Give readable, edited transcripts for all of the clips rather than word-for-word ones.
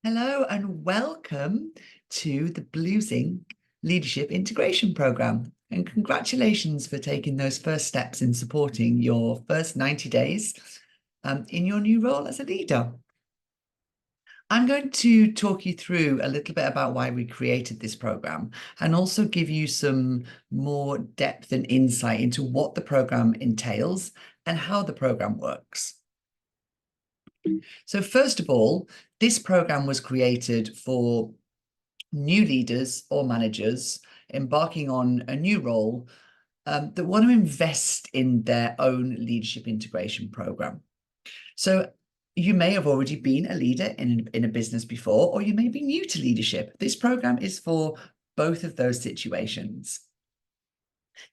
Hello and welcome to the Bluesing Leadership Integration Program. And congratulations for taking those first steps in supporting your first 90 days in your new role as a leader. I'm going to talk you through a little bit about why we created this program and also give you some more depth and insight into what the program entails and how the program works. So first of all, this program was created for new leaders or managers embarking on a new role that want to invest in their own leadership integration program. So you may have already been a leader in a business before, or you may be new to leadership. This program is for both of those situations.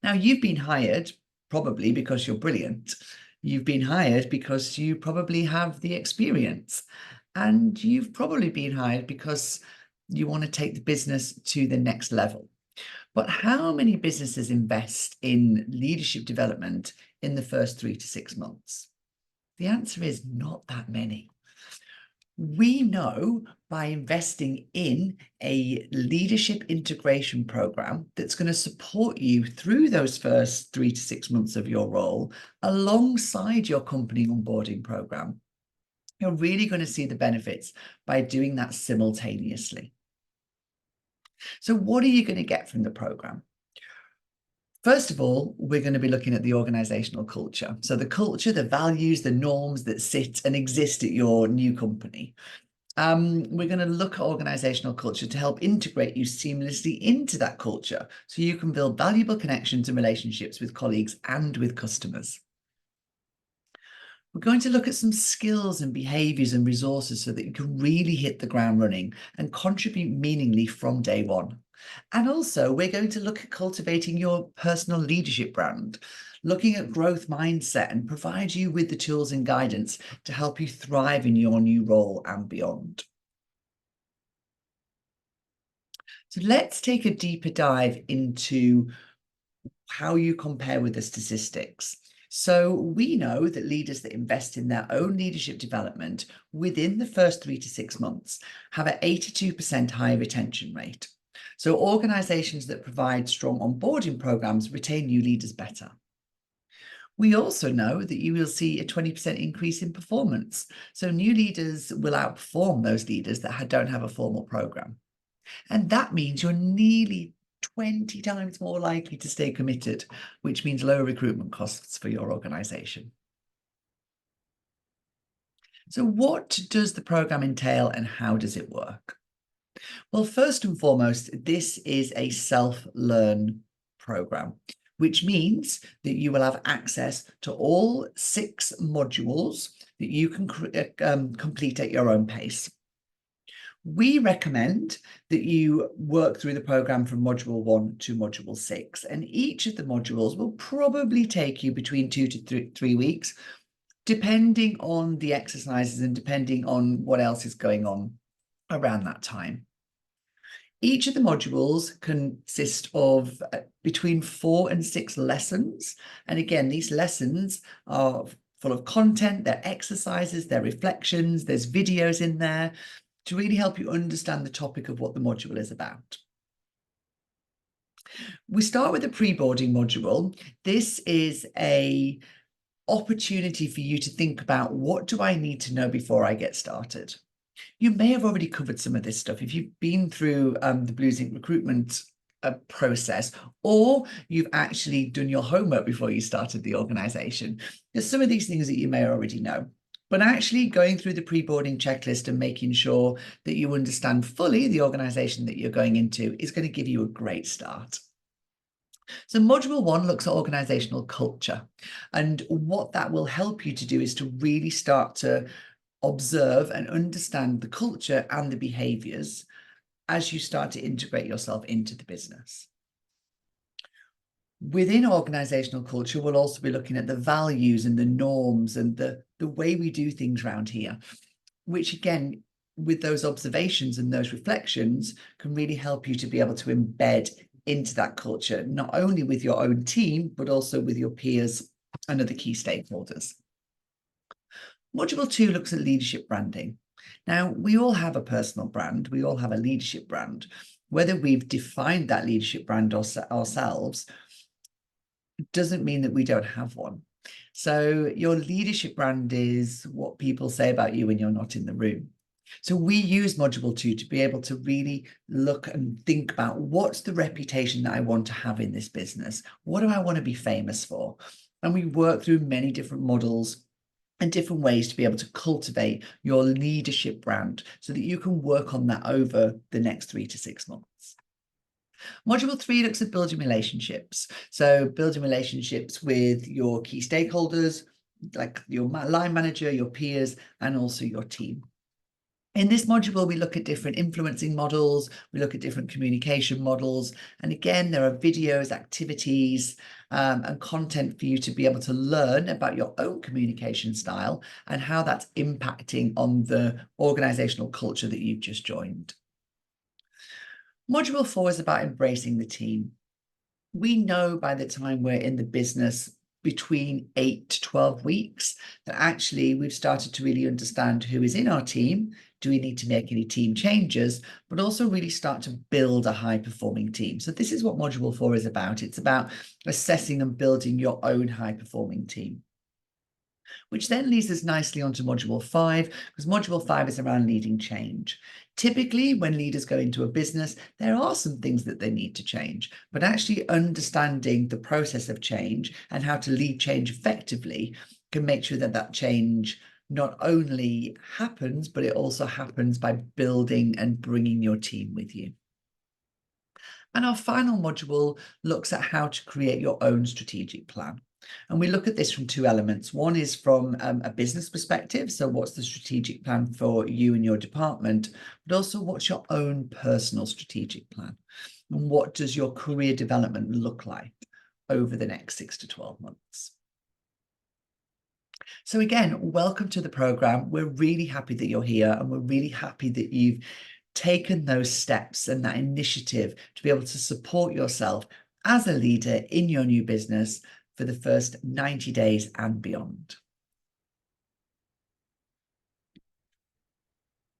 Now, you've been hired probably because you're brilliant. You've been hired because you probably have the experience. And you've probably been hired because you want to take the business to the next level. But how many businesses invest in leadership development in the first 3 to 6 months? The answer is not that many. We know by investing in a leadership integration program that's going to support you through those first 3 to 6 months of your role alongside your company onboarding program, you're really going to see the benefits by doing that simultaneously. So what are you going to get from the program? First of all, we're going to be looking at the organizational culture. So the culture, the values, the norms that sit and exist at your new company. We're going to look at organizational culture to help integrate you seamlessly into that culture so you can build valuable connections and relationships with colleagues and with customers. We're going to look at some skills and behaviors and resources so that you can really hit the ground running and contribute meaningfully from day one. And also, we're going to look at cultivating your personal leadership brand, looking at growth mindset and provide you with the tools and guidance to help you thrive in your new role and beyond. So let's take a deeper dive into how you compare with the statistics. So we know that leaders that invest in their own leadership development within the first 3 to 6 months have an 82% higher retention rate. So organizations that provide strong onboarding programs retain new leaders better. We also know that you will see a 20% increase in performance. So new leaders will outperform those leaders that don't have a formal program. And that means you're nearly 20 times more likely to stay committed, which means lower recruitment costs for your organization. So what does the program entail and how does it work? Well, first and foremost, this is a self-learn program, which means that you will have access to all 6 modules that you can complete at your own pace. We recommend that you work through the program from module 1 to module 6, and each of the modules will probably take you between 2 to 3 weeks, depending on the exercises and depending on what else is going on around that time. Each of the modules consist of between 4 and 6 lessons. And again, these lessons are full of content, they're exercises, they're reflections, there's videos in there to really help you understand the topic of what the module is about. We start with the pre-boarding module. This is an opportunity for you to think about, what do I need to know before I get started? You may have already covered some of this stuff if you've been through the Bluesing recruitment process, or you've actually done your homework before you started the organization. There's some of these things that you may already know. But actually going through the pre-boarding checklist and making sure that you understand fully the organization that you're going into is going to give you a great start. So module 1 looks at organizational culture. And what that will help you to do is to really start to observe and understand the culture and the behaviors as you start to integrate yourself into the business. Within organizational culture, we'll also be looking at the values and the norms and the way we do things around here, which again, with those observations and those reflections, can really help you to be able to embed into that culture, not only with your own team, but also with your peers and other key stakeholders. Module 2 looks at leadership branding. Now, we all have a personal brand, we all have a leadership brand. Whether we've defined that leadership brand ourselves doesn't mean that we don't have one. So your leadership brand is what people say about you when you're not in the room. So we use Module 2 to be able to really look and think about what's the reputation that I want to have in this business? What do I want to be famous for? And we work through many different models and different ways to be able to cultivate your leadership brand so that you can work on that over the next 3 to 6 months. Module 3 looks at building relationships. So building relationships with your key stakeholders, like your line manager, your peers, and also your team. In this module, we look at different influencing models, we look at different communication models, and again, there are videos, activities, and content for you to be able to learn about your own communication style and how that's impacting on the organizational culture that you've just joined. Module 4 is about embracing the team. We know by the time we're in the business between 8 to 12 weeks that actually we've started to really understand who is in our team. Do we need to make any team changes? But also really start to build a high-performing team. So this is what Module 4 is about. It's about assessing and building your own high-performing team. Which then leads us nicely onto Module 5, because Module 5 is around leading change. Typically, when leaders go into a business, there are some things that they need to change, but actually understanding the process of change and how to lead change effectively can make sure that that change not only happens, but it also happens by building and bringing your team with you. And our final module looks at how to create your own strategic plan. And we look at this from two elements. One is from a business perspective. So what's the strategic plan for you and your department, but also what's your own personal strategic plan? And what does your career development look like over the next 6 to 12 months? So again, welcome to the program. We're really happy that you're here and we're really happy that you've taken those steps and that initiative to be able to support yourself as a leader in your new business for the first 90 days and beyond.